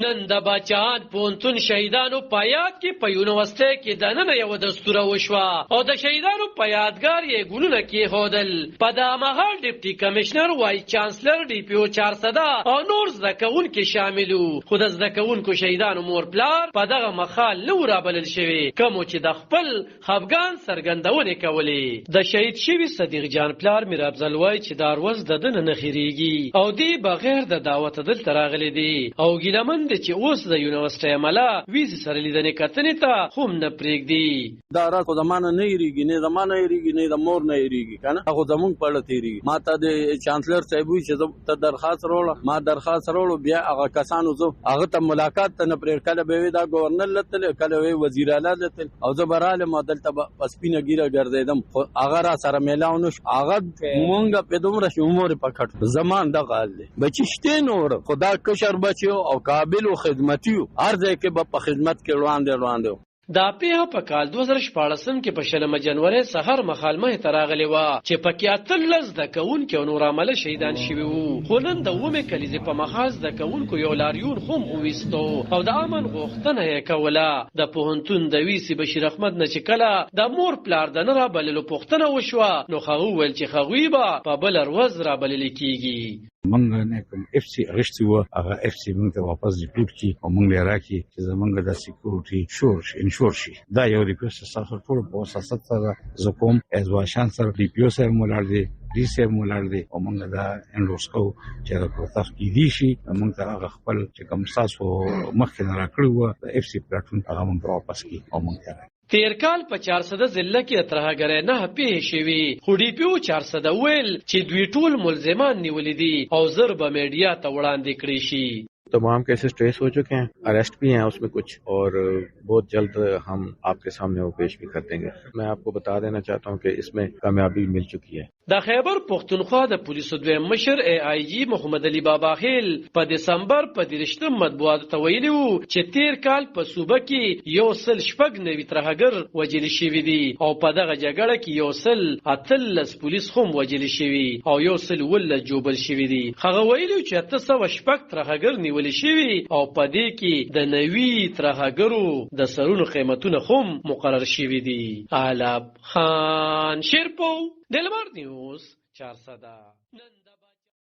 نن د بچان پونتون شهیدانو په یاد کې په یونیورسيټي کې د نن یو دستوره وشوه او د شهیدانو په یادګار یې ګلونه کېښودل. په دغه مهال ډیپټي کمشنر وایس چانسلر ډي پي او 400 او نور زده کوونکي شامل وو. خو د زده کوونکو شهیدانو مور پلار په دغه مخال نه و رابلل شوي، کومو چې د خپل خفګان څرګندونې کولې. د شهید شوي صدیق جان پلار میر افضل وایي چې دا ورځ د ده نه هېرېږي او دی بغیر د دعوته دلته راغلی دی او ګیلهمن چې اوس د یونیورسيټي عمله ویزې سره لیدنې کتنې ته هم نه پرېږدي. دا راز خو زمانه نه هېرېږي، نه زمانه هېرېږي، نه د مور نه هېرېږي که نه، خو زمونږ په اړه تېرېږي. ما ته د چانسلر صاحب وایي چې ته درخواست راوړه، ما درخواست راوړو. بیا هغه کسانو زه هغه ته ملاقات ته نه پرېږد. کله به وایي دا ګورنر لتلی، کله وایي وزیر اعلی لتل او زه به رالم او دلته به په سپینه ګیره ګرځېدم، خو هغه را سره میلاو نه شو. هغه مونږ پې دومره شي عمر یې په کټ زمان دغه حال دی. بچي شته نور خو دا کشر بچي او قابل خدمتي هر ځای کې به په خدمت کې وړاندې دا پیښه په کال 2014 کې په 16 جنوري سحر مخالمه ته راغلی و چې پکې 13 زده کوونکي او نور عمله شهیدان شوي وو. خو نن د اومې کلیزې په مخال زده کوونکو یو لاریون هم وویستو او د امن غوښتنه یې کوله. د پوهنتون د ویسي بشیر احمد نه چې کله د مور پلار د نه رابللو پوښتنه وشوه نو هغه وویل چې هغوی به په بله ورځ رابلل کېږي. موږ نه کوم اف سی اغشتي وو، هغه اف سی موږ ته واپس ریپورټ کی او موږ یې راکړي چې زمونږ د سکیورټي انشور شي. دا یو ریپورټ سره ټول په سیاست سره زکوم از واشان سره ډي پی او سره مولار دي، ډي سي مولار دي او موږ دا انډورس کو چې دا پروتاف کی دي شي. موږ ته هغه خپل چې کوم تاسو مخکې نه راکړو د اف سی پلاټفورم هغه موږ واپس کی او موږ تیر کال په 400 ضلع کې ترهګرۍ نه پیښې شوي، خو ډي پي او 400 ویل چې دوی ټول ملزمان نیولې دي او زر به میډیا ته وړاندې کړي شي. तमाम cases trace हो चुके हैं, अरेस्ट भी हैं उसमें कुछ, और बहुत जल्द हम आपके सामने वो पेश भी कर देंगे. मैं आपको बता देना चाहता हूं कि इसमें कामयाबी मिल चुकी है. د خیبر پختونخوا د پولیسو دویم مشر ای جی محمد علي بابا خیل په دسمبر په 13 مطبوعاتو ته ویلي وو چې تیر کال په صوبه کې 106 ترهګر وژل شوي دي او په دغه جګړه کې 113 پولیس هم وژل شوي او 110 جوبل شوي دي. هغه ویلي چې 806 ترهګر نیول شوي او په دې کې د 90 ترهګرو د سرونو قیمتونه هم مقرر شوي دي. علب خان شیرپو دلبر نیوز 400